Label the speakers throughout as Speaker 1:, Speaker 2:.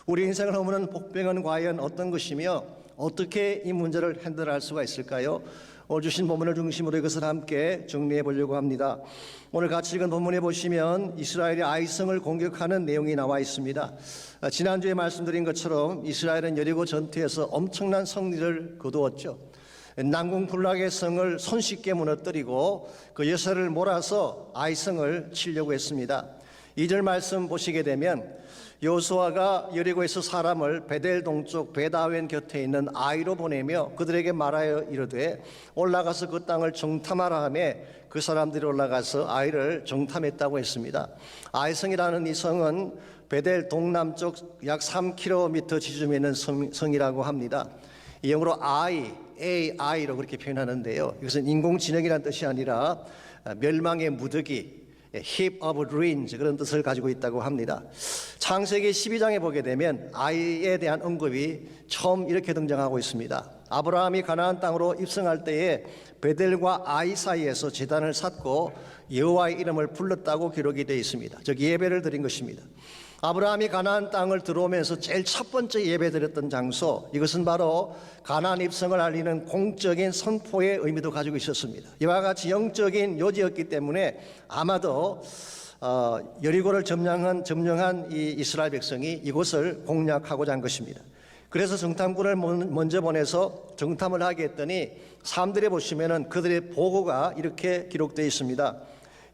Speaker 1: 우리 인생을 허무는 복병은 과연 어떤 것이며 어떻게 이 문제를 핸들할 수가 있을까요? 오늘 주신 본문을 중심으로 이것을 함께 정리해 보려고 합니다. 오늘 같이 읽은 본문에 보시면 이스라엘이 아이성을 공격하는 내용이 나와 있습니다. 지난주에 말씀드린 것처럼 이스라엘은 여리고 전투에서 엄청난 승리를 거두었죠. 난공불락의 성을 손쉽게 무너뜨리고 그 여세를 몰아서 아이성을 치려고 했습니다. 2절 말씀 보시게 되면 여호수아가 여리고에서 사람을 베델 동쪽 베다웬 곁에 있는 아이로 보내며 그들에게 말하여 이르되 올라가서 그 땅을 정탐하라 하며 그 사람들이 올라가서 아이를 정탐했다고 했습니다. 아이성이라는 이 성은 베델 동남쪽 약 3km 지점에 있는 성이라고 합니다. 이 영어로 AI로 그렇게 표현하는데요. 이것은 인공지능이라는 뜻이 아니라 멸망의 무더기, heap of ruins 그런 뜻을 가지고 있다고 합니다. 창세기 12장에 보게 되면 아이에 대한 언급이 처음 이렇게 등장하고 있습니다. 아브라함이 가나안 땅으로 입성할 때에 베델과 아이 사이에서 제단을 쌓고 여호와의 이름을 불렀다고 기록이 되어 있습니다. 즉 예배를 드린 것입니다. 아브라함이 가나안 땅을 들어오면서 제일 첫 번째 예배 드렸던 장소, 이것은 바로 가나안 입성을 알리는 공적인 선포의 의미도 가지고 있었습니다. 이와 같이 영적인 요지였기 때문에 아마도 여리고를 점령한 이 이스라엘 백성이 이곳을 공략하고자 한 것입니다. 그래서 정탐꾼을 먼저 보내서 정탐을 하게 했더니 사람들이 보시면은 그들의 보고가 이렇게 기록되어 있습니다.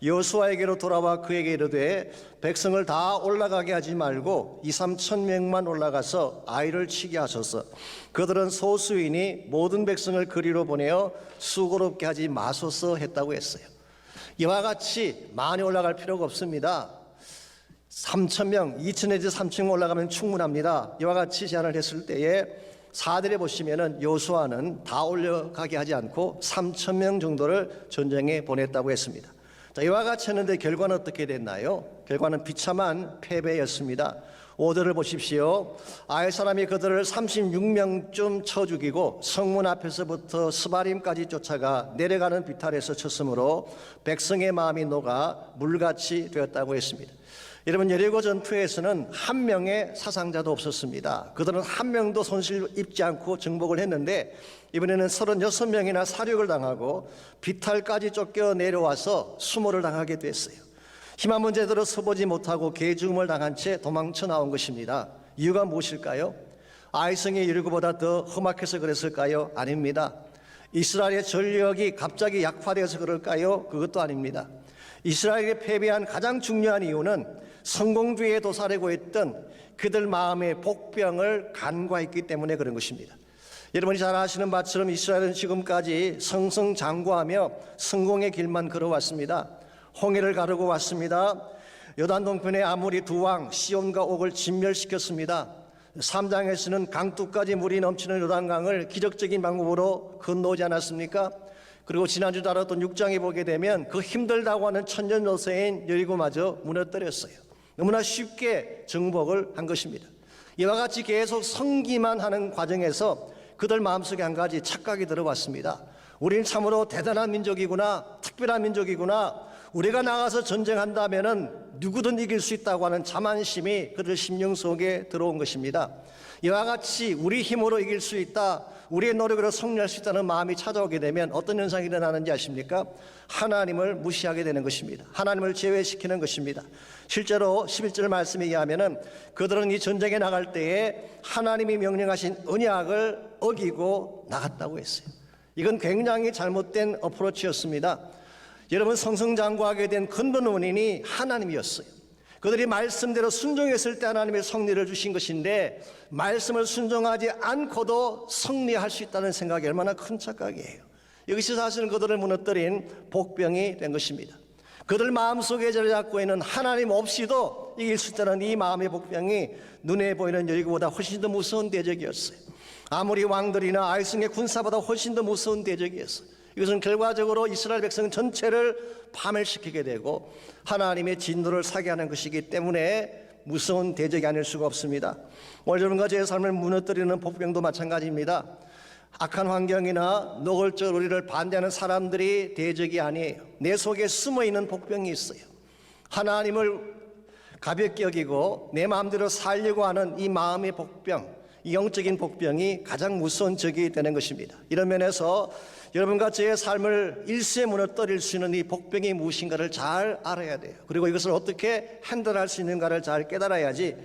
Speaker 1: 여호수아에게로 돌아와 그에게 이르되 백성을 다 올라가게 하지 말고 2-3천 명만 올라가서 아이를 치게 하소서. 그들은 소수이니 모든 백성을 그리로 보내어 수고롭게 하지 마소서 했다고 했어요. 이와 같이 많이 올라갈 필요가 없습니다. 3천 명, 2천 내지 3천 올라가면 충분합니다. 이와 같이 제안을 했을 때에 4절에 보시면은 여호수아는 다 올라가게 하지 않고 3천 명 정도를 전쟁에 보냈다고 했습니다. 자, 이와 같이 했는데 결과는 어떻게 됐나요? 결과는 비참한 패배였습니다. 5절을 보십시오. 아이 사람이 그들을 36명쯤 쳐 죽이고 성문 앞에서부터 스바림까지 쫓아가 내려가는 비탈에서 쳤으므로 백성의 마음이 녹아 물같이 되었다고 했습니다. 여러분, 여리고 전투에서는 한 명의 사상자도 없었습니다. 그들은 한 명도 손실 입지 않고 정복을 했는데 이번에는 36명이나 사륙을 당하고 비탈까지 쫓겨 내려와서 수모를 당하게 됐어요. 힘한번 제대로 서보지 못하고 개죽음을 당한 채 도망쳐 나온 것입니다. 이유가 무엇일까요? 아이성이 여리고보다 더 험악해서 그랬을까요? 아닙니다. 이스라엘의 전력이 갑자기 약화되어서 그럴까요? 그것도 아닙니다. 이스라엘이 패배한 가장 중요한 이유는 성공주의에 도사리고 있던 그들 마음의 복병을 간과했기 때문에 그런 것입니다. 여러분이 잘 아시는 바처럼 이스라엘은 지금까지 승승장구하며 성공의 길만 걸어왔습니다. 홍해를 가르고 왔습니다. 요단 동편의 아모리 두 왕 시온과 옥을 진멸시켰습니다. 3장에서는 강둑까지 물이 넘치는 요단강을 기적적인 방법으로 건너오지 않았습니까? 그리고 지난주 다뤘던 6장에 보게 되면 그 힘들다고 하는 천년 요새인 여리고마저 무너뜨렸어요. 너무나 쉽게 정복을 한 것입니다. 이와 같이 계속 성기만 하는 과정에서 그들 마음속에 한 가지 착각이 들어왔습니다. 우리는 참으로 대단한 민족이구나, 특별한 민족이구나, 우리가 나가서 전쟁한다면은 누구든 이길 수 있다고 하는 자만심이 그들 심령 속에 들어온 것입니다. 이와 같이 우리 힘으로 이길 수 있다, 우리의 노력으로 승리할 수 있다는 마음이 찾아오게 되면 어떤 현상이 일어나는지 아십니까? 하나님을 무시하게 되는 것입니다. 하나님을 제외시키는 것입니다. 실제로 11절 말씀에 의하면은 그들은 이 전쟁에 나갈 때에 하나님이 명령하신 언약을 어기고 나갔다고 했어요. 이건 굉장히 잘못된 어프로치였습니다. 여러분, 성승장구하게 된 근본 원인이 하나님이었어요. 그들이 말씀대로 순종했을 때 하나님의 승리를 주신 것인데 말씀을 순종하지 않고도 승리할 수 있다는 생각이 얼마나 큰 착각이에요. 이것이 사실은 그들을 무너뜨린 복병이 된 것입니다. 그들 마음속에 자리 잡고 있는 하나님 없이도 이길 수 있다는 이 마음의 복병이 눈에 보이는 여리고보다 훨씬 더 무서운 대적이었어요. 아무리 왕들이나 아이성의 군사보다 훨씬 더 무서운 대적이었어요. 이것은 결과적으로 이스라엘 백성 전체를 파멸시키게 되고 하나님의 진노를 사게 하는 것이기 때문에 무서운 대적이 아닐 수가 없습니다. 오늘 여러분과 제 삶을 무너뜨리는 복병도 마찬가지입니다. 악한 환경이나 노골적 우리를 반대하는 사람들이 대적이 아니에요. 내 속에 숨어있는 복병이 있어요. 하나님을 가볍게 여기고 내 마음대로 살려고 하는 이 마음의 복병, 이 영적인 복병이 가장 무서운 적이 되는 것입니다. 이런 면에서 여러분과 저의 삶을 일시에 무너뜨릴 수 있는 이 복병이 무엇인가를 잘 알아야 돼요. 그리고 이것을 어떻게 핸들할 수 있는가를 잘 깨달아야지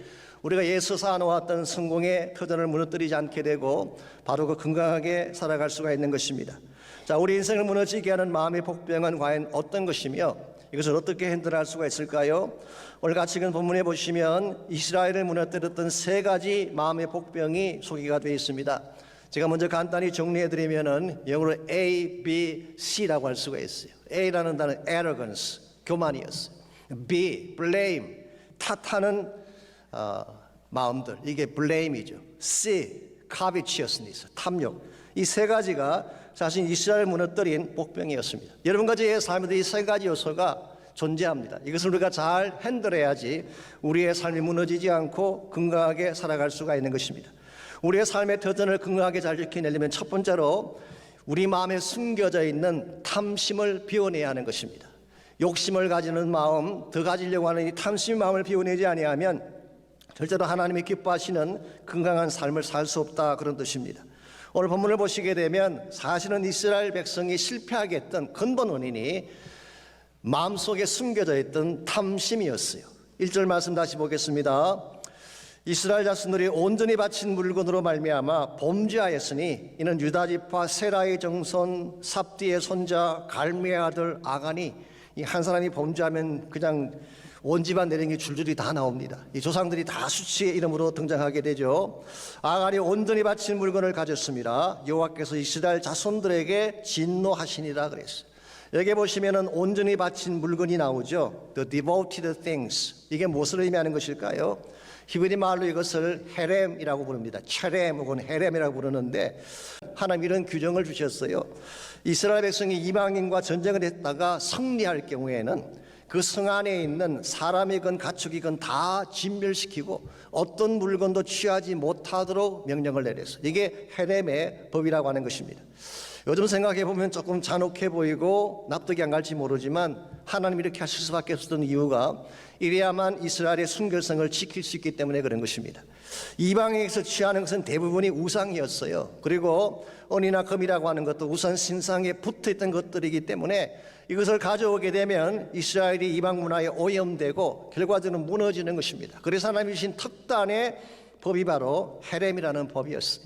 Speaker 1: 우리가 예수 쌓아놓았던 성공의 터전을 무너뜨리지 않게 되고 바로 그 건강하게 살아갈 수가 있는 것입니다. 자, 우리 인생을 무너지게 하는 마음의 복병은 과연 어떤 것이며 이것을 어떻게 핸들할 수가 있을까요? 오늘 같이 읽은 본문에 보시면 이스라엘을 무너뜨렸던 세 가지 마음의 복병이 소개가 되어 있습니다. 제가 먼저 간단히 정리해드리면은 영어로 A, B, C라고 할 수가 있어요. A라는 단어는 arrogance, 교만이었어요. B, blame, 탓하는 마음들, 이게 blame이죠. C, covetousness, 탐욕. 이 세 가지가 사실 이스라엘을 무너뜨린 복병이었습니다. 여러분과 저의 삶에도 이 세 가지 요소가 존재합니다. 이것을 우리가 잘 핸들해야지 우리의 삶이 무너지지 않고 건강하게 살아갈 수가 있는 것입니다. 우리의 삶의 터전을 건강하게 잘 지켜내려면 첫 번째로 우리 마음에 숨겨져 있는 탐심을 비워내야 하는 것입니다. 욕심을 가지는 마음, 더 가지려고 하는 이 탐심의 마음을 비워내지 아니하면 절대로 하나님이 기뻐하시는 건강한 삶을 살 수 없다, 그런 뜻입니다. 오늘 본문을 보시게 되면 사실은 이스라엘 백성이 실패하게 했던 근본 원인이 마음속에 숨겨져 있던 탐심이었어요. 1절 말씀 다시 보겠습니다. 이스라엘 자손들이 온전히 바친 물건으로 말미암아 범죄하였으니 이는 유다 지파 세라의 정손 삽디의 손자 갈미의 아들 아간이, 이 한 사람이 범죄하면 그냥 온 집안 내린 게 줄줄이 다 나옵니다. 이 조상들이 다 수치의 이름으로 등장하게 되죠. 아간이 온전히 바친 물건을 가졌습니다. 여호와께서 이스라엘 자손들에게 진노하시니라 그랬어요. 여기 보시면은 온전히 바친 물건이 나오죠. The devoted things. 이게 무엇을 의미하는 것일까요? 히브리 말로 이것을 헤렘이라고 부릅니다. 체렘 혹은 헤렘이라고 부르는데 하나님 이런 규정을 주셨어요. 이스라엘 백성이 이방인과 전쟁을 했다가 승리할 경우에는 그 성 안에 있는 사람이건 가축이건 다 진멸시키고 어떤 물건도 취하지 못하도록 명령을 내렸어요. 이게 헤렘의 법이라고 하는 것입니다. 요즘 생각해 보면 조금 잔혹해 보이고 납득이 안 갈지 모르지만 하나님 이렇게 하실 수밖에 없었던 이유가 이래야만 이스라엘의 순결성을 지킬 수 있기 때문에 그런 것입니다. 이방에서 취하는 것은 대부분이 우상이었어요. 그리고 은이나 금이라고 하는 것도 우선 신상에 붙어있던 것들이기 때문에 이것을 가져오게 되면 이스라엘이 이방 문화에 오염되고 결과적으로 무너지는 것입니다. 그래서 하나님이 주신 특단의 법이 바로 헤렘이라는 법이었어요.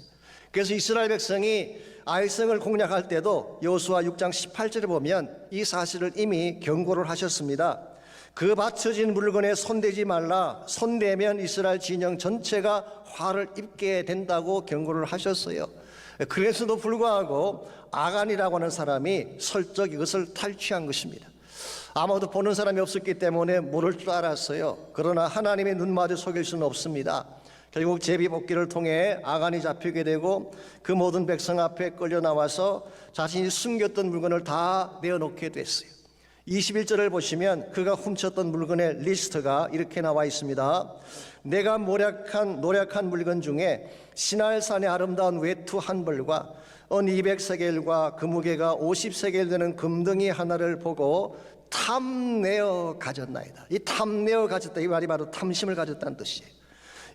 Speaker 1: 그래서 이스라엘 백성이 아이성을 공략할 때도 여호수아 6장 18절에 보면 이 사실을 이미 경고를 하셨습니다. 그 바쳐진 물건에 손대지 말라. 손대면 이스라엘 진영 전체가 화를 입게 된다고 경고를 하셨어요. 그래서도 불구하고 아간이라고 하는 사람이 설적 이것을 탈취한 것입니다. 아무도 보는 사람이 없었기 때문에 모를 줄 알았어요. 그러나 하나님의 눈마저 속일 수는 없습니다. 결국 제비뽑기를 통해 아간이 잡히게 되고 그 모든 백성 앞에 끌려 나와서 자신이 숨겼던 물건을 다 내어놓게 됐어요. 21절을 보시면 그가 훔쳤던 물건의 리스트가 이렇게 나와 있습니다. 내가 노력한 물건 중에 시날산의 아름다운 외투 한 벌과 은 200세겔과 그 무게가 50세겔 되는 금덩이 하나를 보고 탐내어 가졌나이다. 이 탐내어 가졌다, 이 말이 바로 탐심을 가졌다는 뜻이에요.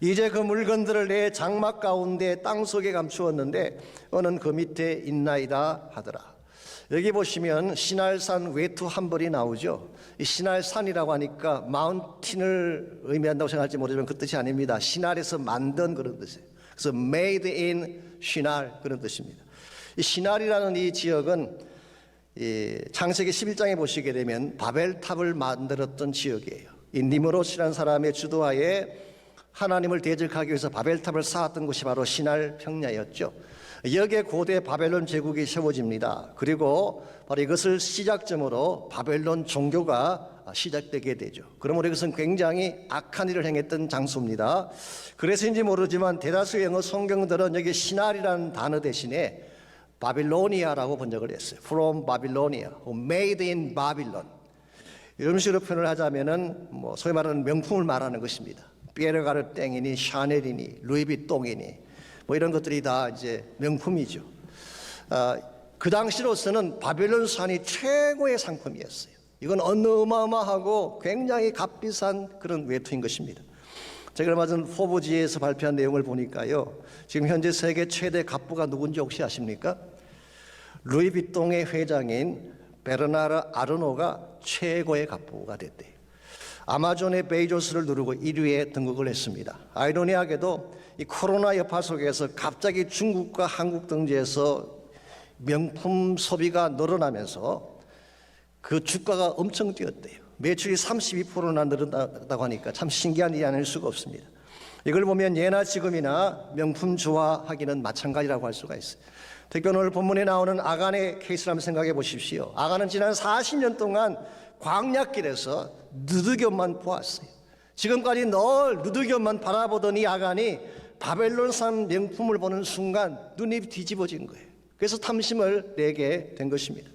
Speaker 1: 이제 그 물건들을 내 장막 가운데 땅속에 감추었는데 은은 그 밑에 있나이다 하더라. 여기 보시면 시날산 외투 한 벌이 나오죠. 이 시날산이라고 하니까 마운틴을 의미한다고 생각할지 모르지만 그 뜻이 아닙니다. 시날에서 만든 그런 뜻이에요. 그래서 made in 시날, 그런 뜻입니다. 이 시날이라는 이 지역은 창세기 11장에 보시게 되면 바벨탑을 만들었던 지역이에요. 이 니므롯이라는 사람의 주도하에 하나님을 대적하기 위해서 바벨탑을 쌓았던 곳이 바로 시날 평야였죠. 여기에 고대 바벨론 제국이 세워집니다. 그리고 바로 이것을 시작점으로 바벨론 종교가 시작되게 되죠. 그러므로 이것은 굉장히 악한 일을 행했던 장소입니다. 그래서인지 모르지만 대다수의 영어 성경들은 여기 시날이라는 단어 대신에 바빌로니아라고 번역을 했어요. From Babylonia, made in Babylon. 이런 식으로 표현을 하자면은 소위 말하는 명품을 말하는 것입니다. 피에르 땡이니 샤넬이니 루이비통이니 이런 것들이 다 이제 명품이죠. 그 당시로서는 바벨론 산이 최고의 상품이었어요. 이건 어마어마하고 굉장히 값비싼 그런 외투인 것입니다. 제가 얼마 전 포브지에서 발표한 내용을 보니까요, 지금 현재 세계 최대 갑부가 누군지 혹시 아십니까? 루이비통의 회장인 베르나르 아르노가 최고의 갑부가 됐대요. 아마존의 베이조스를 누르고 1위에 등극을 했습니다. 아이러니하게도 이 코로나 여파 속에서 갑자기 중국과 한국 등지에서 명품 소비가 늘어나면서 그 주가가 엄청 뛰었대요. 매출이 32%나 늘었다고 하니까 참 신기한 일이 아닐 수가 없습니다. 이걸 보면 예나 지금이나 명품 좋아하기는 마찬가지라고 할 수가 있어요. 특히 오늘 본문에 나오는 아간의 케이스를 한번 생각해 보십시오. 아간은 지난 40년 동안 광야길에서 누드곁만 보았어요. 지금까지 늘 누드곁만 바라보던 이 아간이 바벨론산 명품을 보는 순간 눈이 뒤집어진 거예요. 그래서 탐심을 내게 된 것입니다.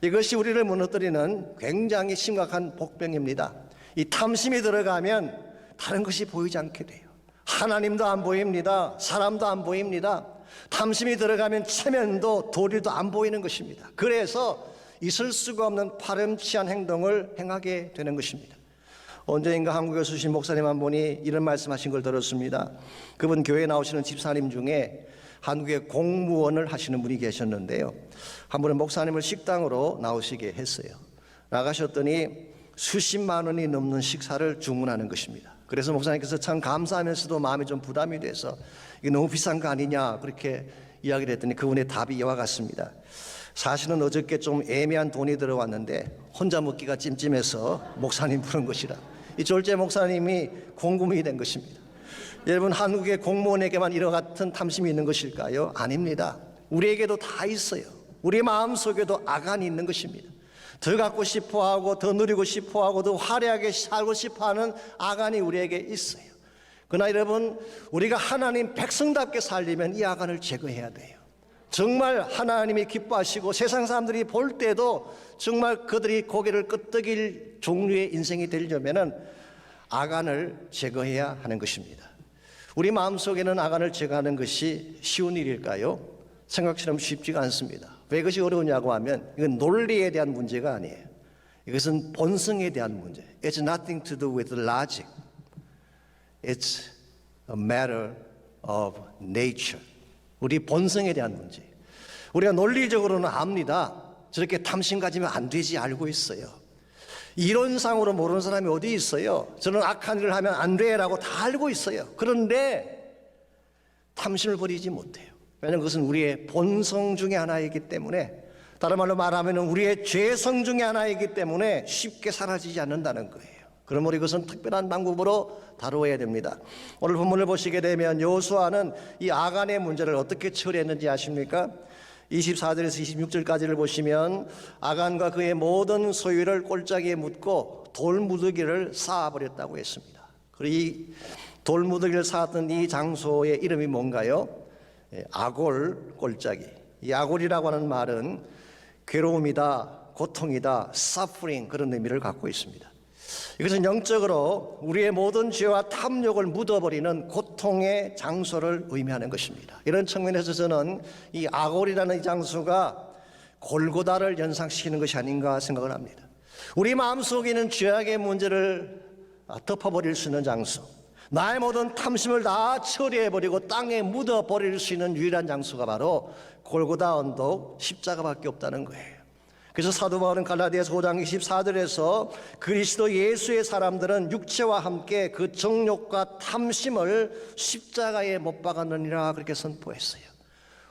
Speaker 1: 이것이 우리를 무너뜨리는 굉장히 심각한 복병입니다. 이 탐심이 들어가면 다른 것이 보이지 않게 돼요. 하나님도 안 보입니다. 사람도 안 보입니다. 탐심이 들어가면 체면도 도리도 안 보이는 것입니다. 그래서 있을 수가 없는 파렴치한 행동을 행하게 되는 것입니다. 언제인가 한국에 오신 목사님 한 분이 이런 말씀하신 걸 들었습니다. 그분 교회에 나오시는 집사님 중에 한국의 공무원을 하시는 분이 계셨는데요, 한 번은 목사님을 식당으로 나오시게 했어요. 나가셨더니 수십만 원이 넘는 식사를 주문하는 것입니다. 그래서 목사님께서 참 감사하면서도 마음이 좀 부담이 돼서 이게 너무 비싼 거 아니냐 그렇게 이야기를 했더니 그분의 답이 이와 같습니다. 사실은 어저께 좀 애매한 돈이 들어왔는데 혼자 먹기가 찜찜해서 목사님 부른 것이라. 이 졸제 목사님이 공무원이 된 것입니다. 여러분, 한국의 공무원에게만 이와 같은 탐심이 있는 것일까요? 아닙니다. 우리에게도 다 있어요. 우리 마음속에도 아간이 있는 것입니다. 더 갖고 싶어하고 더 누리고 싶어하고 더 화려하게 살고 싶어하는 아간이 우리에게 있어요. 그러나 여러분, 우리가 하나님 백성답게 살려면 이 아간을 제거해야 돼요. 정말 하나님이 기뻐하시고 세상 사람들이 볼 때도 정말 그들이 고개를 끄덕일 종류의 인생이 되려면 아간을 제거해야 하는 것입니다. 우리 마음속에는 아간을 제거하는 것이 쉬운 일일까요? 생각처럼 쉽지가 않습니다. 왜 그것이 어려우냐고 하면 이건 논리에 대한 문제가 아니에요. 이것은 본성에 대한 문제. It's nothing to do with logic. It's a matter of nature. 우리 본성에 대한 문제. 우리가 논리적으로는 압니다. 저렇게 탐심 가지면 안 되지 알고 있어요. 이론상으로 모르는 사람이 어디 있어요? 저는 악한 일을 하면 안 돼라고 다 알고 있어요. 그런데 탐심을 버리지 못해요. 왜냐하면 그것은 우리의 본성 중에 하나이기 때문에, 다른 말로 말하면 우리의 죄성 중에 하나이기 때문에 쉽게 사라지지 않는다는 거예요. 그러므로 이것은 특별한 방법으로 다루어야 됩니다. 오늘 본문을 보시게 되면 여호수아는 이 아간의 문제를 어떻게 처리했는지 아십니까? 24절에서 26절까지를 보시면 아간과 그의 모든 소유를 골짜기에 묻고 돌무더기를 쌓아버렸다고 했습니다. 그리고 이 돌무더기를 쌓았던 이 장소의 이름이 뭔가요? 아골 골짜기. 이 아골이라고 하는 말은 괴로움이다, 고통이다, suffering 그런 의미를 갖고 있습니다. 이것은 영적으로 우리의 모든 죄와 탐욕을 묻어버리는 고통의 장소를 의미하는 것입니다. 이런 측면에서 저는 이 아골이라는 이 장소가 골고다를 연상시키는 것이 아닌가 생각을 합니다. 우리 마음속에 있는 죄악의 문제를 덮어버릴 수 있는 장소, 나의 모든 탐심을 다 처리해버리고 땅에 묻어버릴 수 있는 유일한 장소가 바로 골고다 언덕 십자가밖에 없다는 거예요. 그래서 사도 바울은 갈라디아서 5장 24절에서 그리스도 예수의 사람들은 육체와 함께 그 정욕과 탐심을 십자가에 못 박았느니라 그렇게 선포했어요.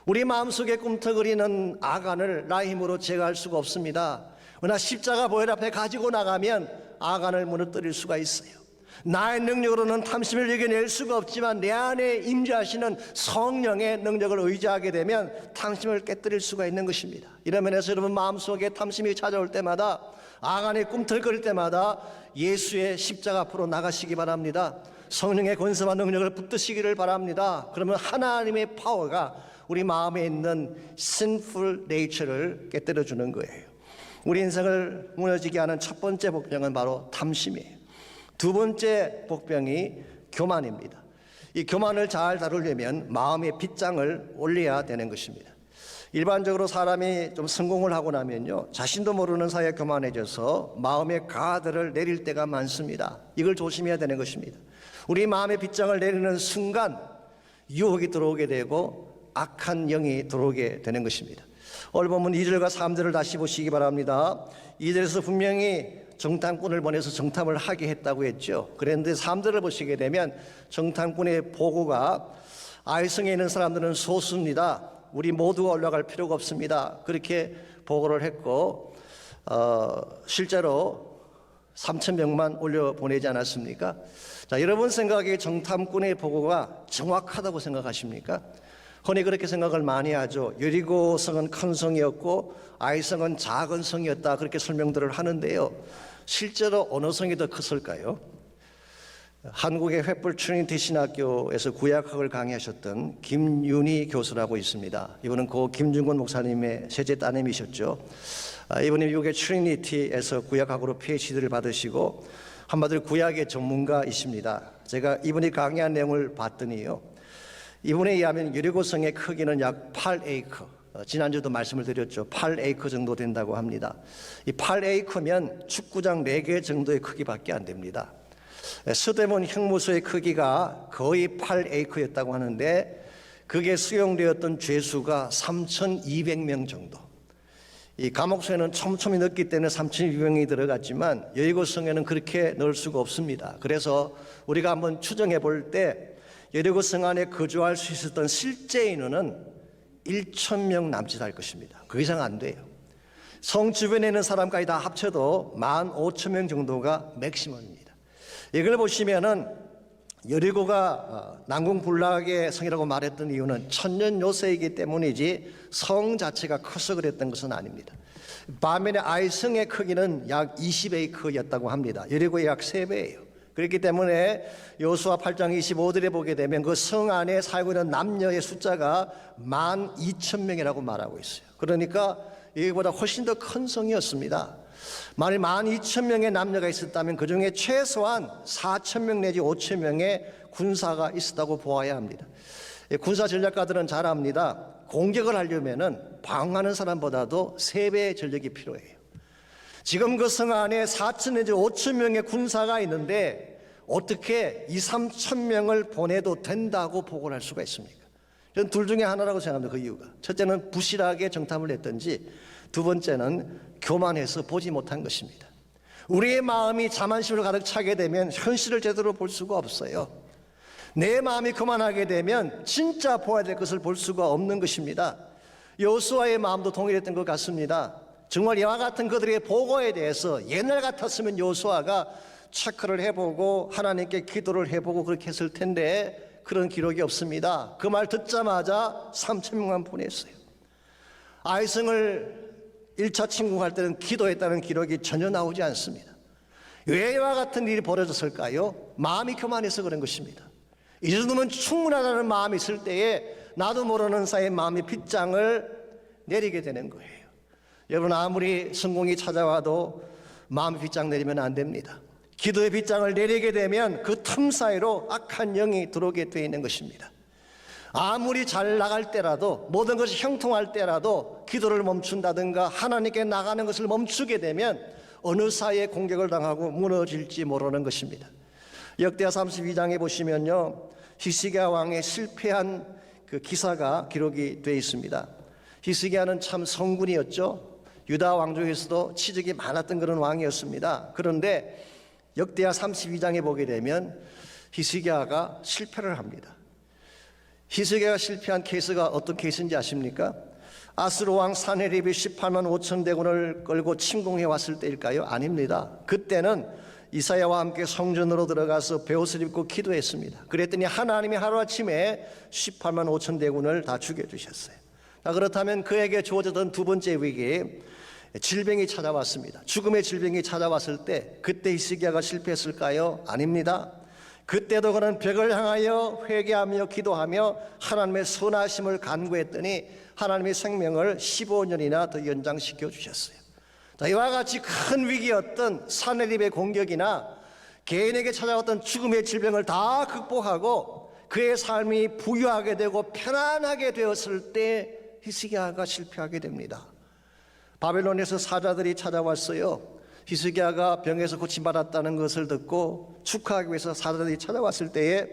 Speaker 1: 우리 마음속에 꿈틀거리는 아간을 나의 힘으로 제거할 수가 없습니다. 그러나 십자가 보혈 앞에 가지고 나가면 아간을 무너뜨릴 수가 있어요. 나의 능력으로는 탐심을 이겨낼 수가 없지만 내 안에 임재하시는 성령의 능력을 의지하게 되면 탐심을 깨뜨릴 수가 있는 것입니다. 이런 면에서 여러분 마음속에 탐심이 찾아올 때마다, 아간이 꿈틀거릴 때마다 예수의 십자가 앞으로 나가시기 바랍니다. 성령의 권세와 능력을 붙드시기를 바랍니다. 그러면 하나님의 파워가 우리 마음에 있는 sinful nature를 깨뜨려 주는 거예요. 우리 인생을 무너지게 하는 첫 번째 복병은 바로 탐심이에요. 두 번째 복병이 교만입니다. 이 교만을 잘 다루려면 마음의 빗장을 올려야 되는 것입니다. 일반적으로 사람이 좀 성공을 하고 나면요, 자신도 모르는 사이에 교만해져서 마음의 가드를 내릴 때가 많습니다. 이걸 조심해야 되는 것입니다. 우리 마음의 빗장을 내리는 순간 유혹이 들어오게 되고 악한 영이 들어오게 되는 것입니다. 오늘 본문 2절과 3절을 다시 보시기 바랍니다. 2절에서 분명히 정탐꾼을 보내서 정탐을 하게 했다고 했죠. 그런데 3절을 보시게 되면 정탐꾼의 보고가 아이성에 있는 사람들은 소수입니다. 우리 모두가 올라갈 필요가 없습니다. 그렇게 보고를 했고 실제로 3,000명만 올려보내지 않았습니까? 자, 여러분 생각에 정탐꾼의 보고가 정확하다고 생각하십니까? 흔히 그렇게 생각을 많이 하죠. 여리고 성은 큰 성이었고 아이성은 작은 성이었다, 그렇게 설명들을 하는데요. 실제로 어느 성이 더 컸을까요? 한국의 횃불 트리니티 신학교에서 구약학을 강의하셨던 김윤희 교수라고 있습니다. 이분은 고 김중곤 목사님의 셋째 따님이셨죠. 이분이 미국의 트리니티에서 구약학으로 PhD를 받으시고 한마디로 구약의 전문가이십니다. 제가 이분이 강의한 내용을 봤더니요, 이분에 의하면 여리고성의 크기는 약 8에이커, 지난주도 말씀을 드렸죠. 8에이커 정도 된다고 합니다. 이 8에이커면 축구장 4개 정도의 크기밖에 안 됩니다. 서대문 형무소의 크기가 거의 8에이커였다고 하는데 그게 수용되었던 죄수가 3,200명 정도. 이 감옥소에는 촘촘히 넣기 때문에 3,200명이 들어갔지만 여리고성에는 그렇게 넣을 수가 없습니다. 그래서 우리가 한번 추정해 볼 때 여리고성 안에 거주할 수 있었던 실제 인원은 1,000명 남짓할 것입니다. 그 이상 안 돼요. 성 주변에 있는 사람까지 다 합쳐도 15,000명 정도가 맥시멈입니다. 이걸 보시면은 여리고가 난공불락의 성이라고 말했던 이유는 천년 요새이기 때문이지 성 자체가 커서 그랬던 것은 아닙니다. 반면에 아이성의 크기는 약 20에이커였다고 합니다. 여리고의 약 3배예요. 그렇기 때문에 여호수아 8장 25절에 보게 되면 그 성 안에 살고 있는 남녀의 숫자가 12,000명이라고 말하고 있어요. 그러니까 여기보다 훨씬 더 큰 성이었습니다. 만일 12,000명의 남녀가 있었다면 그중에 최소한 4,000명 내지 5,000명의 군사가 있었다고 보아야 합니다. 군사 전략가들은 잘 압니다. 공격을 하려면은 방어하는 사람보다도 3배의 전력이 필요해요. 지금 그 성 안에 4,000 내지 5,000명의 군사가 있는데 어떻게 2,000~3,000명을 보내도 된다고 보고를 할 수가 있습니까? 저는 둘 중에 하나라고 생각합니다. 그 이유가 첫째는 부실하게 정탐을 했든지 두 번째는 교만해서 보지 못한 것입니다. 우리의 마음이 자만심으로 가득 차게 되면 현실을 제대로 볼 수가 없어요. 내 마음이 교만하게 되면 진짜 보아야 될 것을 볼 수가 없는 것입니다. 여호수아의 마음도 동일했던 것 같습니다. 정말 이와 같은 그들의 보고에 대해서 옛날 같았으면 여호수아가 체크를 해보고 하나님께 기도를 해보고 그렇게 했을 텐데 그런 기록이 없습니다. 그 말 듣자마자 3,000명만 보냈어요. 아이성을 1차 침공할 때는 기도했다는 기록이 전혀 나오지 않습니다. 왜 이와 같은 일이 벌어졌을까요? 마음이 교만해서 그런 것입니다. 이 정도면 충분하다는 마음이 있을 때에 나도 모르는 사이에 마음의 빗장을 내리게 되는 거예요. 여러분, 아무리 성공이 찾아와도 마음의 빗장 내리면 안 됩니다. 기도의 빗장을 내리게 되면 그 틈 사이로 악한 영이 들어오게 되어 있는 것입니다. 아무리 잘 나갈 때라도, 모든 것이 형통할 때라도 기도를 멈춘다든가 하나님께 나가는 것을 멈추게 되면 어느 사이에 공격을 당하고 무너질지 모르는 것입니다. 역대하 32장에 보시면요, 히스기야 왕의 실패한 그 기사가 기록이 되어 있습니다. 히스기야는 참 성군이었죠. 유다 왕 중에서도 치적이 많았던 그런 왕이었습니다. 그런데 역대하 32장에 보게 되면 히스기야가 실패를 합니다. 히스기야가 실패한 케이스가 어떤 케이스인지 아십니까? 아스로 왕 사네립이 18만 5천 대군을 끌고 침공해 왔을 때일까요? 아닙니다. 그때는 이사야와 함께 성전으로 들어가서 베옷을 입고 기도했습니다. 그랬더니 하나님이 하루아침에 18만 5천 대군을 다 죽여주셨어요. 그렇다면 그에게 주어졌던 두 번째 위기, 질병이 찾아왔습니다. 죽음의 질병이 찾아왔을 때 그때 히스기야가 실패했을까요? 아닙니다. 그때도 그는 벽을 향하여 회개하며 기도하며 하나님의 선하심을 간구했더니 하나님의 생명을 15년이나 더 연장시켜 주셨어요. 이와 같이 큰 위기였던 사네립의 공격이나 개인에게 찾아왔던 죽음의 질병을 다 극복하고 그의 삶이 부유하게 되고 편안하게 되었을 때 히스기야가 실패하게 됩니다. 바벨론에서 사자들이 찾아왔어요. 히스기야가 병에서 고침받았다는 것을 듣고 축하하기 위해서 사자들이 찾아왔을 때에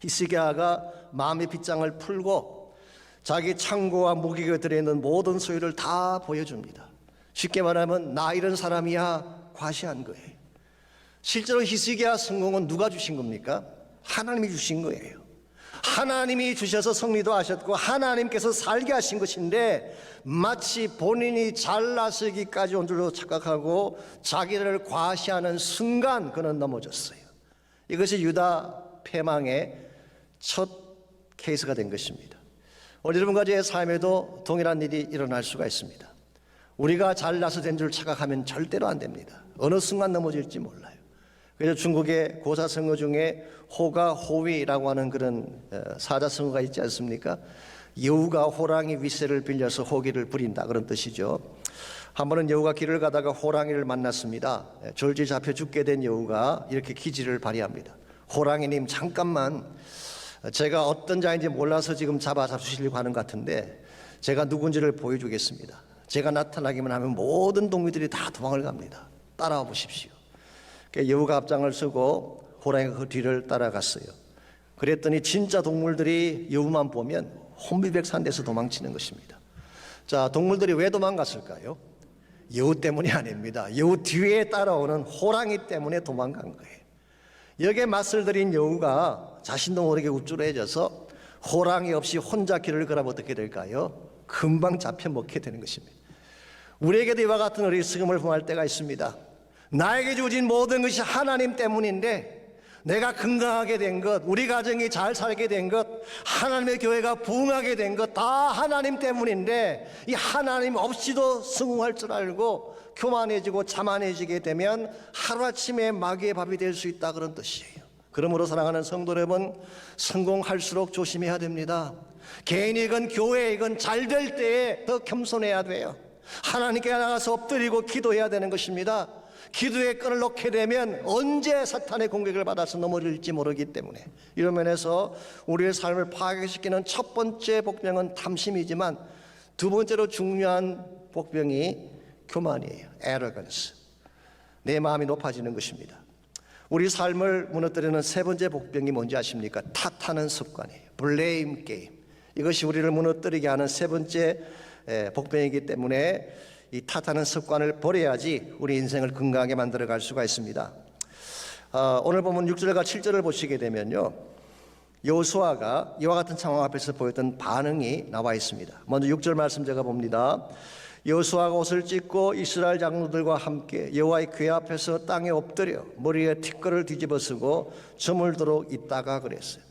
Speaker 1: 히스기야가 마음의 빗장을 풀고 자기 창고와 무기가 들어있는 모든 소유를 다 보여줍니다. 쉽게 말하면 나 이런 사람이야 과시한 거예요. 실제로 히스기야 성공은 누가 주신 겁니까? 하나님이 주신 거예요. 하나님이 주셔서 승리도 하셨고 하나님께서 살게 하신 것인데 마치 본인이 잘나서기까지 온 줄로 착각하고 자기를 과시하는 순간 그는 넘어졌어요. 이것이 유다 패망의 첫 케이스가 된 것입니다. 오늘 여러분과 제 삶에도 동일한 일이 일어날 수가 있습니다. 우리가 잘나서 된 줄 착각하면 절대로 안 됩니다. 어느 순간 넘어질지 몰라요. 그래서 중국의 고사성어 중에 호가 호위라고 하는 그런 사자성어가 있지 않습니까? 여우가 호랑이 윗새를 빌려서 호기를 부린다 그런 뜻이죠. 한 번은 여우가 길을 가다가 호랑이를 만났습니다. 졸지 잡혀 죽게 된 여우가 이렇게 기지를 발휘합니다. 호랑이님 잠깐만, 제가 어떤 자인지 몰라서 지금 잡아주시려고 하는 것 같은데 제가 누군지를 보여주겠습니다. 제가 나타나기만 하면 모든 동물들이 다 도망을 갑니다. 따라와 보십시오. 여우가 앞장을 서고 호랑이가 그 뒤를 따라갔어요. 그랬더니 진짜 동물들이 여우만 보면 혼비백산돼서 도망치는 것입니다. 자, 동물들이 왜 도망갔을까요? 여우 때문이 아닙니다. 여우 뒤에 따라오는 호랑이 때문에 도망간 거예요. 여기에 맞설 들인 여우가 자신도 모르게 우쭐해져서 호랑이 없이 혼자 길을 걸으면 어떻게 될까요? 금방 잡혀 먹게 되는 것입니다. 우리에게도 이와 같은 어리석음을 범할 때가 있습니다. 나에게 주어진 모든 것이 하나님 때문인데 내가 건강하게 된 것, 우리 가정이 잘 살게 된 것, 하나님의 교회가 부흥하게 된 것 다 하나님 때문인데 이 하나님 없이도 성공할 줄 알고 교만해지고 자만해지게 되면 하루아침에 마귀의 밥이 될 수 있다 그런 뜻이에요. 그러므로 사랑하는 성도 여러분, 성공할수록 조심해야 됩니다. 개인이건 교회이건 잘 될 때에 더 겸손해야 돼요. 하나님께 나가서 엎드리고 기도해야 되는 것입니다. 기도의 끈을 놓게 되면 언제 사탄의 공격을 받아서 넘어질지 모르기 때문에 이런 면에서 우리의 삶을 파괴시키는 첫 번째 복병은 탐심이지만 두 번째로 중요한 복병이 교만이에요. arrogance. 내 마음이 높아지는 것입니다. 우리 삶을 무너뜨리는 세 번째 복병이 뭔지 아십니까? 탓하는 습관이에요. blame game. 이것이 우리를 무너뜨리게 하는 세 번째 복병이기 때문에 이 탓하는 습관을 버려야지 우리 인생을 건강하게 만들어갈 수가 있습니다. 오늘 보면 6절과 7절을 보시게 되면요, 여호수아가 이와 같은 상황 앞에서 보였던 반응이 나와 있습니다. 먼저 6절 말씀 제가 봅니다. 여호수아가 옷을 찢고 이스라엘 장로들과 함께 여호와의 궤 앞에서 땅에 엎드려 머리에 티끌을 뒤집어쓰고 저물도록 있다가 그랬어요.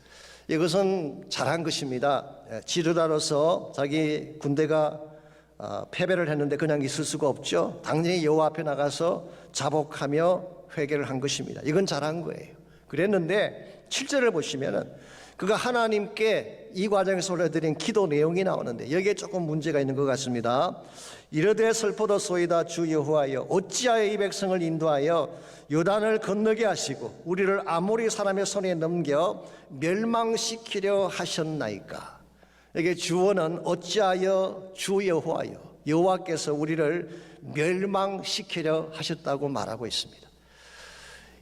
Speaker 1: 이것은 잘한 것입니다. 지도자로서 자기 군대가 패배를 했는데 그냥 있을 수가 없죠. 당연히 여호와 앞에 나가서 자복하며 회개를 한 것입니다. 이건 잘한 거예요. 그랬는데 7절을 보시면은 그가 하나님께 이 과정에서 올려드린 기도 내용이 나오는데 여기에 조금 문제가 있는 것 같습니다. 이르되 슬퍼도소이다 주 여호와여, 어찌하여 이 백성을 인도하여 요단을 건너게 하시고 우리를 아모리 사람의 손에 넘겨 멸망시키려 하셨나이까. 여기 주어는 어찌하여 주 여호와여, 여호와께서 우리를 멸망시키려 하셨다고 말하고 있습니다.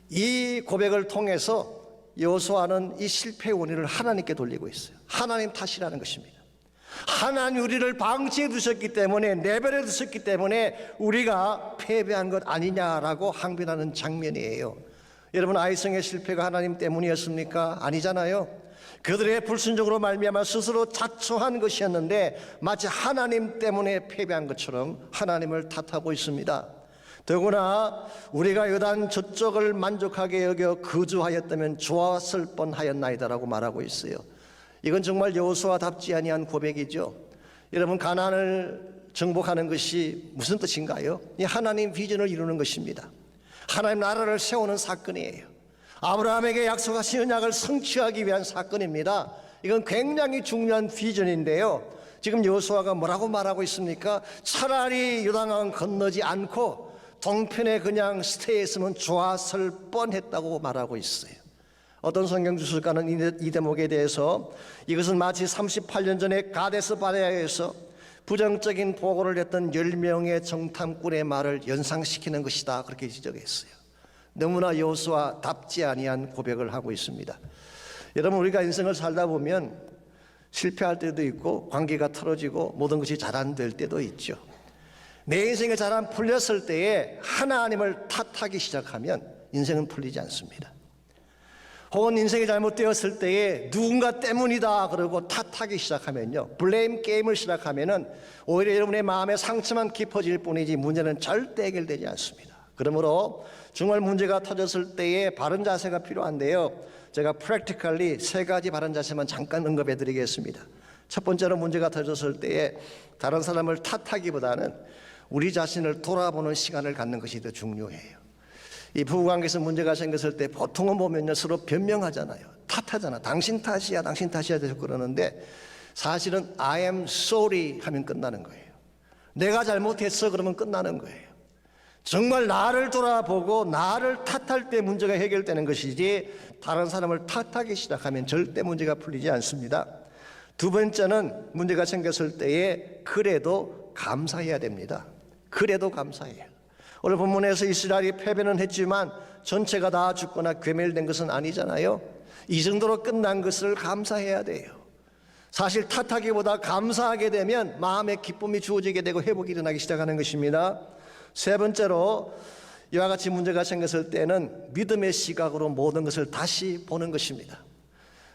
Speaker 1: 이 고백을 통해서 여호수아는 이 실패의 원인을 하나님께 돌리고 있어요. 하나님 탓이라는 것입니다. 하나님 우리를 방치해 두셨기 때문에, 내버려 두셨기 때문에 우리가 패배한 것 아니냐라고 항변하는 장면이에요. 여러분, 아이성의 실패가 하나님 때문이었습니까? 아니잖아요. 그들의 불순종으로 말미암아 스스로 자초한 것이었는데 마치 하나님 때문에 패배한 것처럼 하나님을 탓하고 있습니다. 더구나 우리가 요단 저쪽을 만족하게 여겨 거주하였다면 좋았을 뻔하였나이다라고 말하고 있어요. 이건 정말 여호수아답지 아니한 고백이죠. 여러분, 가나안을 정복하는 것이 무슨 뜻인가요? 이 하나님 비전을 이루는 것입니다. 하나님 나라를 세우는 사건이에요. 아브라함에게 약속하신 언약을 성취하기 위한 사건입니다. 이건 굉장히 중요한 비전인데요. 지금 여호수아가 뭐라고 말하고 있습니까? 차라리 요단강 건너지 않고 동편에 그냥 스테이했으면 좋았을 뻔했다고 말하고 있어요. 어떤 성경 주술가는 이 대목에 대해서 이것은 마치 38년 전에 가데스 바네아에서 부정적인 보고를 했던 10명의 정탐꾼의 말을 연상시키는 것이다, 그렇게 지적했어요. 너무나 여호수아답지 아니한 고백을 하고 있습니다. 여러분, 우리가 인생을 살다 보면 실패할 때도 있고 관계가 틀어지고 모든 것이 잘 안 될 때도 있죠. 내 인생이 잘 안 풀렸을 때에 하나님을 탓하기 시작하면 인생은 풀리지 않습니다. 혹은 인생이 잘못되었을 때에 누군가 때문이다 그러고 탓하기 시작하면요, 블레임 게임을 시작하면은 오히려 여러분의 마음의 상처만 깊어질 뿐이지 문제는 절대 해결되지 않습니다. 그러므로 정말 문제가 터졌을 때에 바른 자세가 필요한데요, 제가 프랙티컬리 3가지 바른 자세만 잠깐 언급해 드리겠습니다. 첫 번째로, 문제가 터졌을 때에 다른 사람을 탓하기보다는 우리 자신을 돌아보는 시간을 갖는 것이 더 중요해요. 이 부부관계에서 문제가 생겼을 때 보통은 보면요, 서로 변명하잖아요. 탓하잖아. 당신 탓이야, 당신 탓이야 계속 그러는데, 사실은 I am sorry 하면 끝나는 거예요. 내가 잘못했어 그러면 끝나는 거예요. 정말 나를 돌아보고 나를 탓할 때 문제가 해결되는 것이지, 다른 사람을 탓하기 시작하면 절대 문제가 풀리지 않습니다. 두 번째는, 문제가 생겼을 때에 그래도 감사해야 됩니다. 그래도 감사해요. 오늘 본문에서 이스라엘이 패배는 했지만 전체가 다 죽거나 괴멸된 것은 아니잖아요. 이 정도로 끝난 것을 감사해야 돼요. 사실 탓하기보다 감사하게 되면 마음의 기쁨이 주어지게 되고 회복이 일어나기 시작하는 것입니다. 세 번째로, 이와 같이 문제가 생겼을 때는 믿음의 시각으로 모든 것을 다시 보는 것입니다.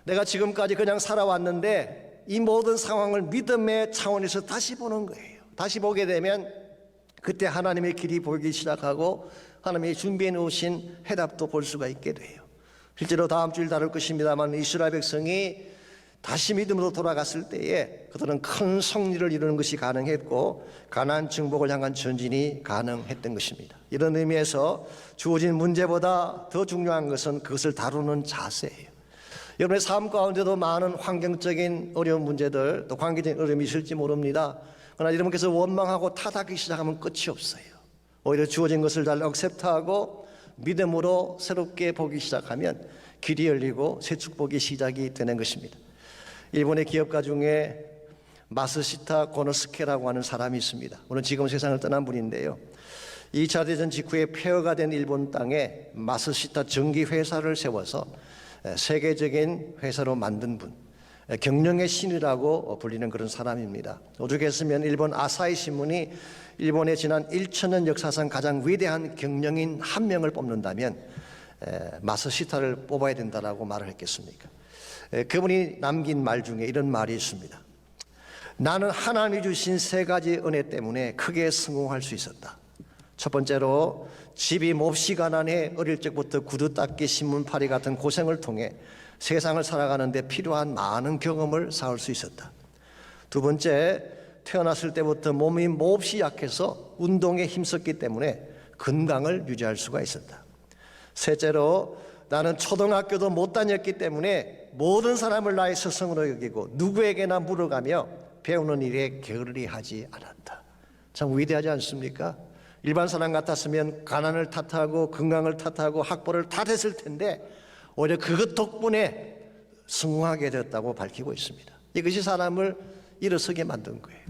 Speaker 1: 내가 지금까지 그냥 살아왔는데 이 모든 상황을 믿음의 차원에서 다시 보는 거예요. 다시 보게 되면 그때 하나님의 길이 보이기 시작하고 하나님이 준비해 놓으신 해답도 볼 수가 있게 돼요. 실제로 다음 주일 다룰 것입니다만, 이스라엘 백성이 다시 믿음으로 돌아갔을 때에 그들은 큰 승리를 이루는 것이 가능했고 가나안 정복을 향한 전진이 가능했던 것입니다. 이런 의미에서 주어진 문제보다 더 중요한 것은 그것을 다루는 자세예요. 여러분의 삶 가운데도 많은 환경적인 어려운 문제들, 또 관계적인 어려움이 있을지 모릅니다. 그러나 여러분께서 원망하고 탓하기 시작하면 끝이 없어요. 오히려 주어진 것을 잘 액셉트하고 믿음으로 새롭게 보기 시작하면 길이 열리고 새 축복이 시작이 되는 것입니다. 일본의 기업가 중에 마스시타 고노스케라고 하는 사람이 있습니다. 오늘 지금 세상을 떠난 분인데요, 2차 대전 직후에 폐허가 된 일본 땅에 마스시타 전기회사를 세워서 세계적인 회사로 만든 분, 경영의 신이라고 불리는 그런 사람입니다. 오죽했으면 일본 아사히 신문이 일본의 지난 1000년 역사상 가장 위대한 경영인 한 명을 뽑는다면 마스시타를 뽑아야 된다라고 말을 했겠습니까? 그분이 남긴 말 중에 이런 말이 있습니다. 나는 하나님이 주신 3가지 은혜 때문에 크게 성공할 수 있었다. 첫 번째로, 집이 몹시 가난해 어릴 적부터 구두 닦기, 신문팔이 같은 고생을 통해 세상을 살아가는 데 필요한 많은 경험을 쌓을 수 있었다. 두 번째, 태어났을 때부터 몸이 몹시 약해서 운동에 힘썼기 때문에 건강을 유지할 수가 있었다. 셋째로, 나는 초등학교도 못 다녔기 때문에 모든 사람을 나의 스승으로 여기고 누구에게나 물어가며 배우는 일에 게을리하지 않았다. 참 위대하지 않습니까? 일반 사람 같았으면 가난을 탓하고 건강을 탓하고 학벌을 탓했을 텐데 오히려 그것 덕분에 성공하게 되었다고 밝히고 있습니다. 이것이 사람을 일어서게 만든 거예요.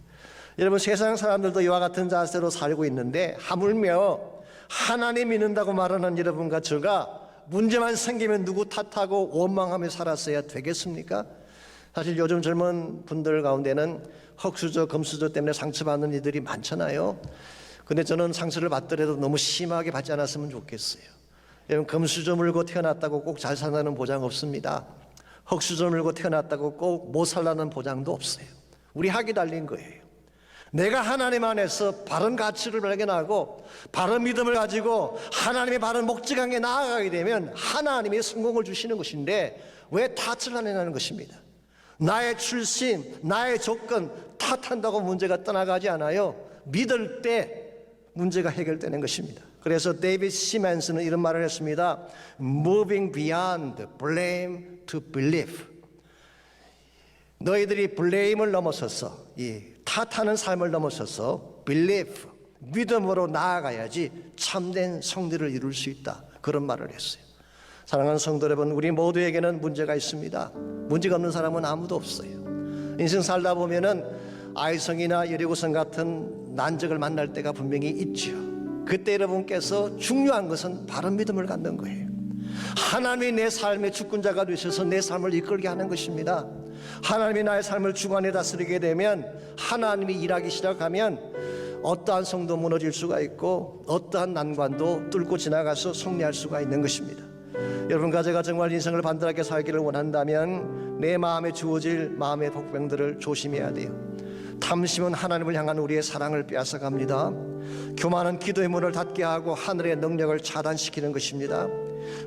Speaker 1: 여러분, 세상 사람들도 이와 같은 자세로 살고 있는데 하물며 하나님 믿는다고 말하는 여러분과 저가 문제만 생기면 누구 탓하고 원망하며 살았어야 되겠습니까? 사실 요즘 젊은 분들 가운데는 흙수저, 금수저 때문에 상처받는 이들이 많잖아요. 근데 저는 상처를 받더라도 너무 심하게 받지 않았으면 좋겠어요. 여러분, 금수저 물고 태어났다고 꼭 잘 산다는 보장 없습니다. 흙수저 물고 태어났다고 꼭 못 살라는 보장도 없어요. 우리 학이 달린 거예요. 내가 하나님 안에서 바른 가치를 발견하고 바른 믿음을 가지고 하나님의 바른 목적에 나아가게 되면 하나님이 성공을 주시는 것인데 왜 탓을 하느냐는 것입니다. 나의 출신, 나의 조건 탓한다고 문제가 떠나가지 않아요. 믿을 때 문제가 해결되는 것입니다. 그래서 데이비드 시먼스는 이런 말을 했습니다. Moving beyond blame to belief. 너희들이 blame을 넘어서서 이 탓하는 삶을 넘어서서 belief, 믿음으로 나아가야지 참된 성리를 이룰 수 있다. 그런 말을 했어요. 사랑하는 성도 여러분, 우리 모두에게는 문제가 있습니다. 문제가 없는 사람은 아무도 없어요. 인생 살다 보면은 아이성이나 여리고성 같은 난적을 만날 때가 분명히 있죠. 그때 여러분께서 중요한 것은 바른 믿음을 갖는 거예요. 하나님이 내 삶의 주권자가 되셔서 내 삶을 이끌게 하는 것입니다. 하나님이 나의 삶을 주관해 다스리게 되면, 하나님이 일하기 시작하면 어떠한 성도 무너질 수가 있고 어떠한 난관도 뚫고 지나가서 승리할 수가 있는 것입니다. 여러분과 제가 정말 인생을 반듯하게 살기를 원한다면 내 마음에 주어질 마음의 복병들을 조심해야 돼요. 탐심은 하나님을 향한 우리의 사랑을 빼앗아갑니다. 교만은 기도의 문을 닫게 하고 하늘의 능력을 차단시키는 것입니다.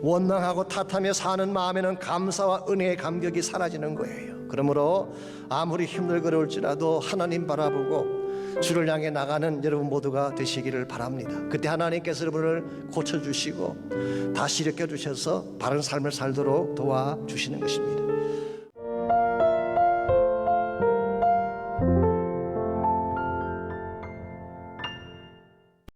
Speaker 1: 원망하고 탓하며 사는 마음에는 감사와 은혜의 감격이 사라지는 거예요. 그러므로 아무리 힘들고 어려울지라도 하나님 바라보고 주를 향해 나가는 여러분 모두가 되시기를 바랍니다. 그때 하나님께서 여러분을 고쳐주시고 다시 일으켜 주셔서 바른 삶을 살도록 도와주시는 것입니다.